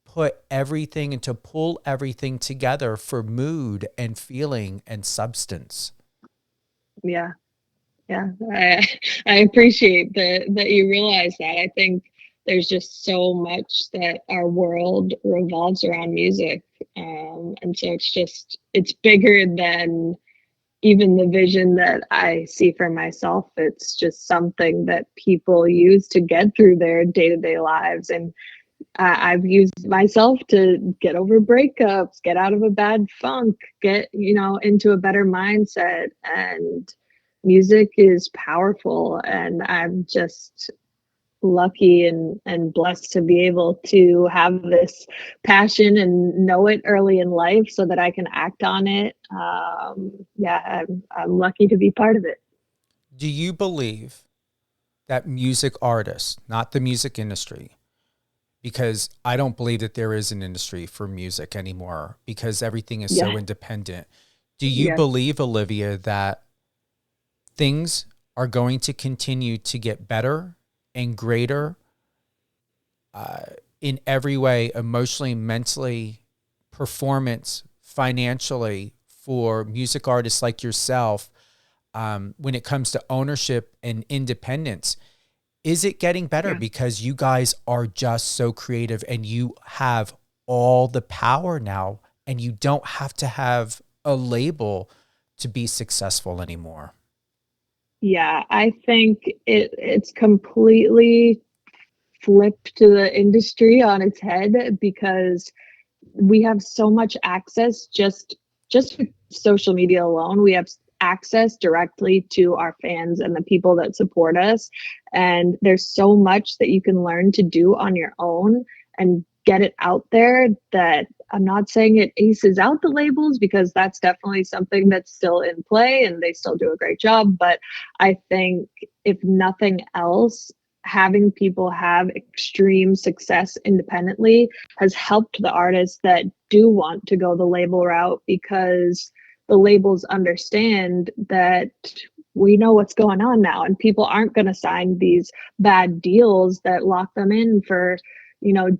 put everything and to pull everything together for mood and feeling and substance. Yeah. I appreciate that you realize that. I think there's just so much that our world revolves around music. And so it's bigger than even the vision that I see for myself. It's just something that people use to get through their day-to-day lives. And I've used myself to get over breakups, get out of a bad funk, get, into a better mindset. And music is powerful. And I'm just lucky and blessed to be able to have this passion and know it early in life so that I can act on it. I'm lucky to be part of it. Do you believe that music artists, not the music industry, because I don't believe that there is an industry for music anymore because everything is so independent. Do you believe, Olivia, that things are going to continue to get better and greater in every way, emotionally, mentally, performance, financially, for music artists like yourself, when it comes to ownership and independence. Is it getting better because you guys are just so creative and you have all the power now and you don't have to have a label to be successful anymore? Yeah, I think it's completely flipped to the industry on its head because we have so much access just with social media alone. We have access directly to our fans and the people that support us, and there's so much that you can learn to do on your own and get it out there. That I'm not saying it aces out the labels, because that's definitely something that's still in play and they still do a great job, but I think if nothing else, having people have extreme success independently has helped the artists that do want to go the label route, because the labels understand that we know what's going on now and people aren't going to sign these bad deals that lock them in for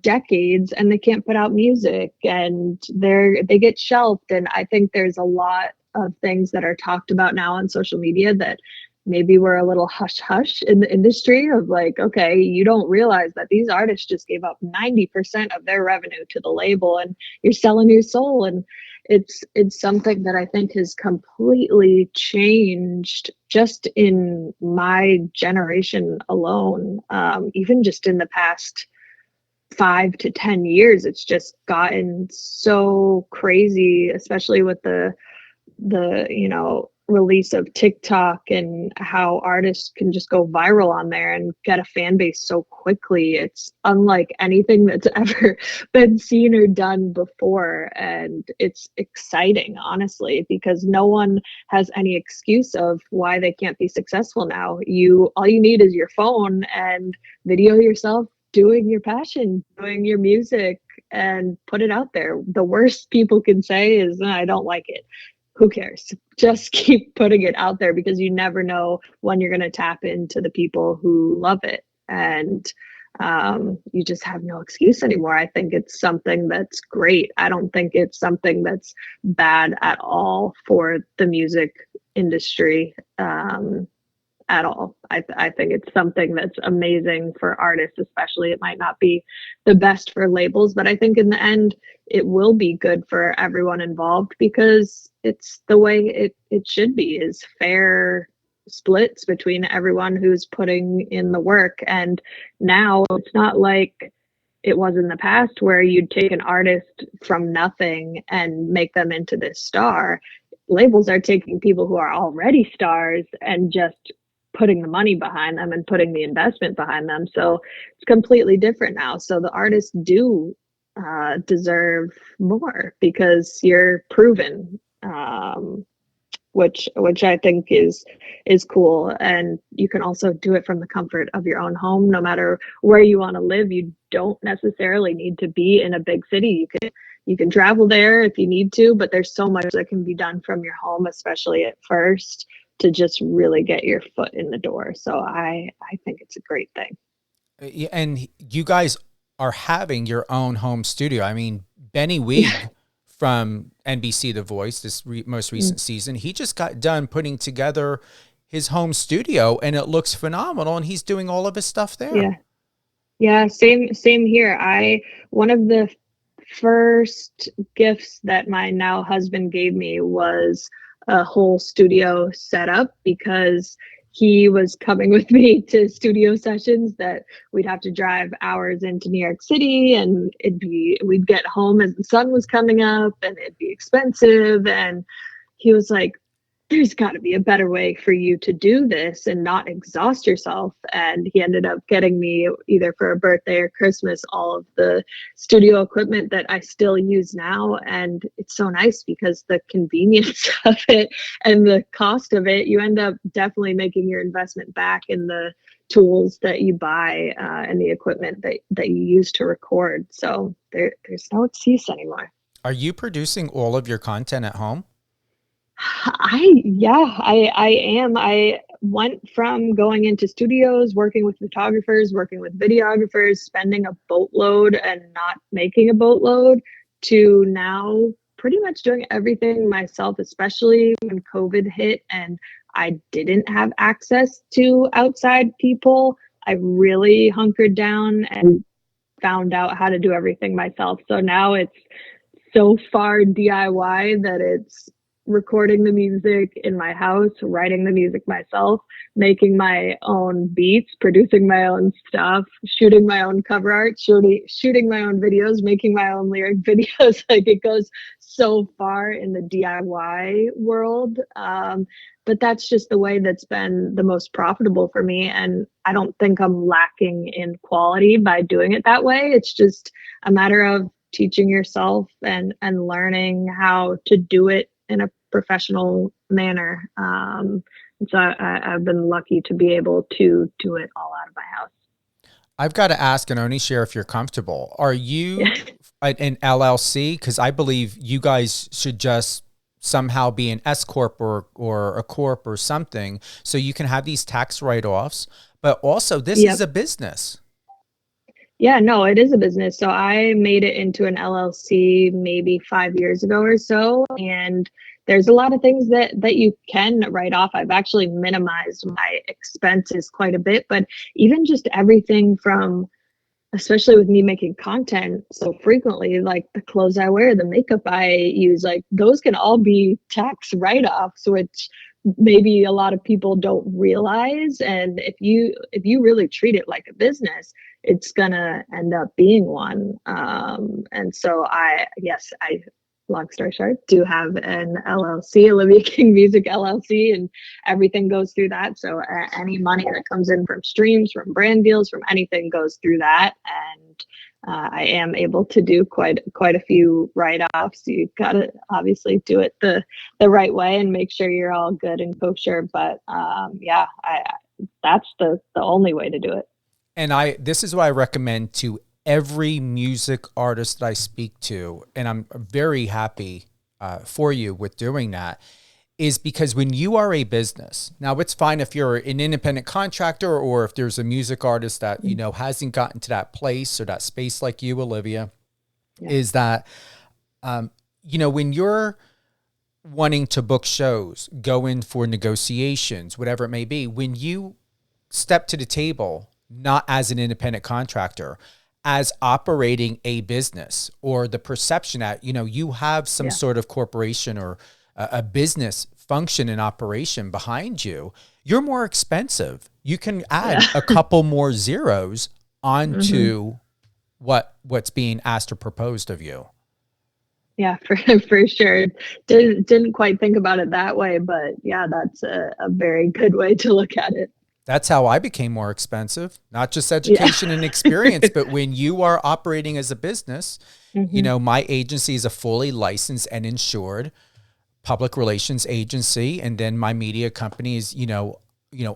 decades, and they can't put out music and they get shelved. And I think there's a lot of things that are talked about now on social media that maybe we're a little hush hush in the industry of, like, okay, you don't realize that these artists just gave up 90% of their revenue to the label and you're selling your soul. And it's something that I think has completely changed just in my generation alone. Even just in the past 5 to 10 years, it's just gotten so crazy, especially with the release of TikTok and how artists can just go viral on there and get a fan base so quickly. It's unlike anything that's ever been seen or done before. And it's exciting, honestly, because no one has any excuse of why they can't be successful now. All you need is your phone and video yourself doing your passion, doing your music, and put it out there. The worst people can say is, I don't like it. Who cares? Just keep putting it out there, because you never know when you're going to tap into the people who love it. And you just have no excuse anymore. I think it's something that's great. I don't think it's something that's bad at all for the music industry. At all. I think it's something that's amazing for artists, especially. It might not be the best for labels, but I think in the end, it will be good for everyone involved, because it's the way it should be, is fair splits between everyone who's putting in the work. And now it's not like it was in the past where you'd take an artist from nothing and make them into this star. Labels are taking people who are already stars and just putting the money behind them and putting the investment behind them. So it's completely different now. So the artists do deserve more, because you're proven, which I think is cool. And you can also do it from the comfort of your own home, no matter where you want to live. You don't necessarily need to be in a big city. You can travel there if you need to, but there's so much that can be done from your home, especially at first, to just really get your foot in the door. So I think it's a great thing. And you guys are having your own home studio. I mean, Benny Weeg from NBC The Voice, this most recent season, he just got done putting together his home studio and it looks phenomenal, and he's doing all of his stuff there. Yeah, same here. One of the first gifts that my now husband gave me was a whole studio setup, because he was coming with me to studio sessions that we'd have to drive hours into New York City, and we'd get home as the sun was coming up and it'd be expensive. And he was like, there's got to be a better way for you to do this and not exhaust yourself. And he ended up getting me, either for a birthday or Christmas, all of the studio equipment that I still use now. And it's so nice, because the convenience of it and the cost of it, you end up definitely making your investment back in the tools that you buy and the equipment that you use to record. So there's no excuse anymore. Are you producing all of your content at home? I am. I went from going into studios, working with photographers, working with videographers, spending a boatload and not making a boatload, to now pretty much doing everything myself, especially when COVID hit and I didn't have access to outside people. I really hunkered down and found out how to do everything myself. So now it's so far DIY that it's recording the music in my house, writing the music myself, making my own beats, producing my own stuff, shooting my own cover art, shooting my own videos, making my own lyric videos. Like, it goes so far in the DIY world. But that's just the way that's been the most profitable for me. And I don't think I'm lacking in quality by doing it that way. It's just a matter of teaching yourself and learning how to do it in a professional manner. And so I've been lucky to be able to do it all out of my house. I've got to ask, and only share if you're comfortable. Are you an LLC? Because I believe you guys should just somehow be an S corp or a corp or something, so you can have these tax write-offs. But also, this is a business. Yeah, no, it is a business. So I made it into an LLC maybe 5 years ago or so. And there's a lot of things that you can write off. I've actually minimized my expenses quite a bit, but even just everything from, especially with me making content so frequently, like the clothes I wear, the makeup I use, like those can all be tax write-offs, which maybe a lot of people don't realize. And if you really treat it like a business, it's gonna end up being one. And so I long story short, do have an LLC, Olivia King Music LLC, and everything goes through that. So any money that comes in from streams, from brand deals, from anything goes through that. And I am able to do quite a few write-offs. You gotta obviously do it the right way and make sure you're all good and kosher. But that's the only way to do it. And this is what I recommend to every music artist that I speak to, and I'm very happy for you with doing that, is because when you are a business, now it's fine if you're an independent contractor or if there's a music artist that, you know, hasn't gotten to that place or that space like you, Olivia, is that, you know, when you're wanting to book shows, go in for negotiations, whatever it may be, when you step to the table, not as an independent contractor, as operating a business, or the perception that, you know, you have some sort of corporation or a business function and operation behind you, you're more expensive. You can add a couple more zeros onto what's being asked or proposed of you. Yeah, for sure. Didn't quite think about it that way, but yeah, that's a very good way to look at it. That's how I became more expensive, not just education and experience, but when you are operating as a business, you know, my agency is a fully licensed and insured public relations agency. And then my media company is, you know,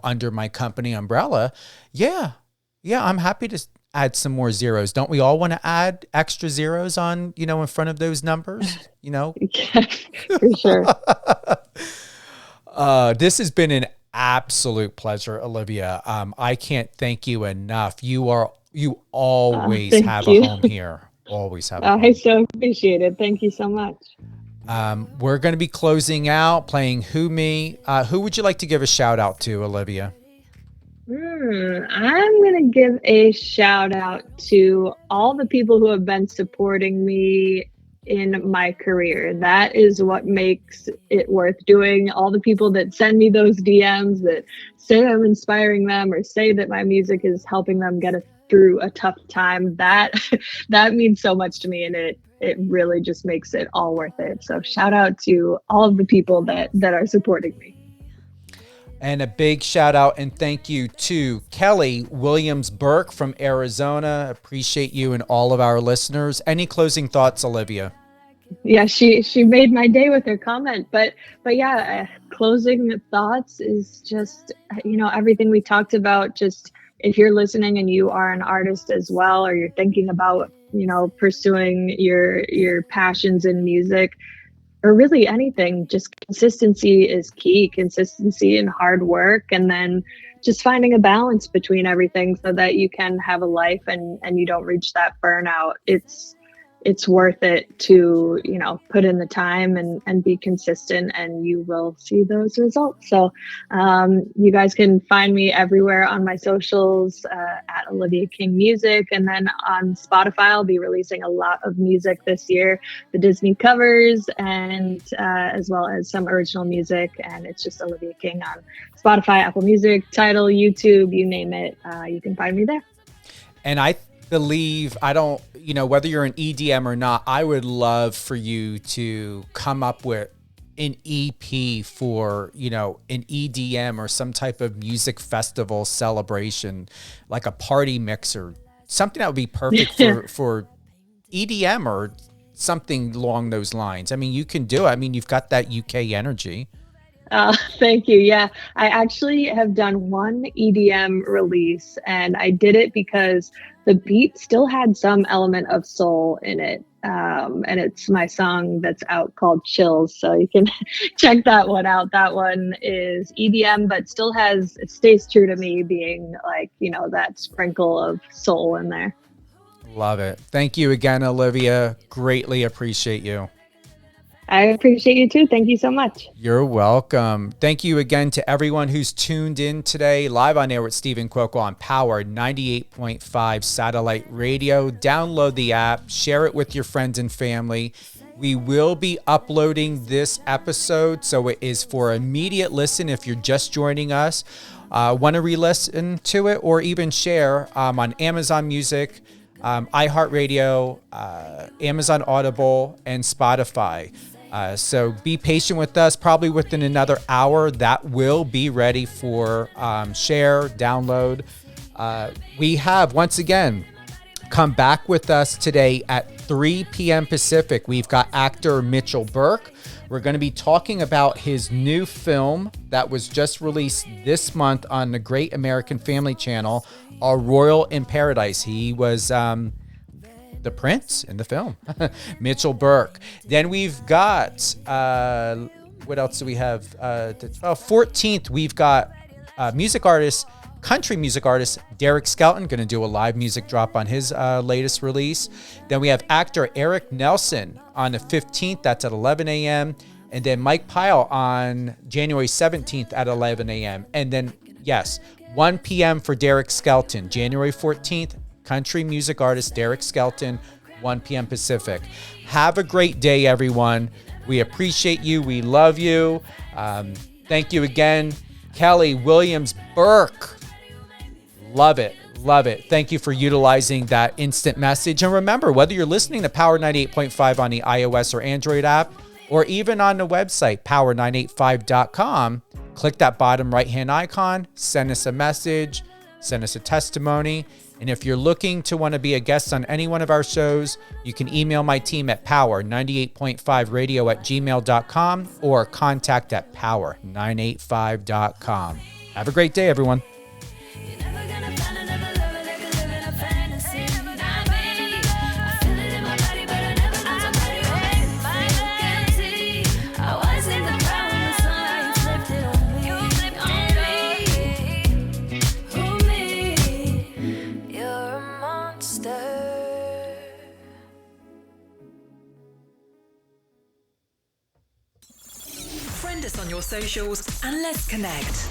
under my company umbrella. Yeah. I'm happy to add some more zeros. Don't we all want to add extra zeros on, you know, in front of those numbers, you know? Yeah, for sure. This has been an absolute pleasure, Olivia. I can't thank you enough. You always have a home here. Always have a home. I so appreciate it. Thank you so much. We're going to be closing out playing Who Me. Who would you like to give a shout out to, Olivia? I'm going to give a shout out to all the people who have been supporting me in my career. That is what makes it worth doing. All the people that send me those DMs that say I'm inspiring them or say that my music is helping them get through a tough time, that means so much to me, and it really just makes it all worth it. So shout out to all of the people that are supporting me. And a big shout out and thank you to Kelly Williams-Burke from Arizona. Appreciate you and all of our listeners. Any closing thoughts, Olivia? Yeah, she made my day with her comment. But yeah, closing thoughts is just, you know, everything we talked about. Just if you're listening and you are an artist as well, or you're thinking about, you know, pursuing your passions in music, or really anything, just consistency is key. Consistency and hard work, and then just finding a balance between everything so that you can have a life and you don't reach that burnout. it's worth it to, put in the time and be consistent, and you will see those results. So you guys can find me everywhere on my socials at Olivia King Music. And then on Spotify, I'll be releasing a lot of music this year, the Disney covers, and as well as some original music. And it's just Olivia King on Spotify, Apple Music, Tidal, YouTube, you name it. You can find me there. And I believe, whether you're an EDM or not, I would love for you to come up with an EP for, an EDM or some type of music festival celebration, like a party mixer, something that would be perfect for EDM or something along those lines. I mean, you can do it. I mean, you've got that UK energy. Thank you. Yeah, I actually have done one EDM release, and I did it because the beat still had some element of soul in it. And it's my song that's out called Chills. So you can check that one out. That one is EDM, but still it stays true to me being like, that sprinkle of soul in there. Love it. Thank you again, Olivia. Greatly appreciate you. I appreciate you too. Thank you so much. You're welcome. Thank you again to everyone who's tuned in today, live on air with Stephen Cuoco on Power 98.5 satellite radio. Download the app, share it with your friends and family. We will be uploading this episode, so it is for immediate listen if you're just joining us. Want to re-listen to it or even share on Amazon Music, iHeartRadio, Amazon Audible, and Spotify. So be patient with us. Probably within another hour, that will be ready for share, download. We have, once again, come back with us today at 3 p.m. Pacific. We've got actor Mitchell Burke. We're going to be talking about his new film that was just released this month on the Great American Family Channel, A Royal in Paradise. He was the prince in the film, Mitchell Burke. Then we've got, what else do we have? 14th, we've got country music artist Derek Skelton, going to do a live music drop on his latest release. Then we have actor Eric Nelson on the 15th, that's at 11 a.m. And then Mike Pyle on January 17th at 11 a.m. And then, yes, 1 p.m. for Derek Skelton, January 14th, country music artist Derek Skelton, 1 p.m. Pacific. Have a great day, everyone. We appreciate you. We love you. Thank you again, Kelly Williams Burke. Love it. Love it. Thank you for utilizing that instant message. And remember, whether you're listening to Power 98.5 on the iOS or Android app, or even on the website, power985.com, click that bottom right-hand icon, send us a message, send us a testimony. And if you're looking to want to be a guest on any one of our shows, you can email my team at power98.5radio@gmail.com or contact@power985.com. Have a great day, everyone. Friend us on your socials and let's connect.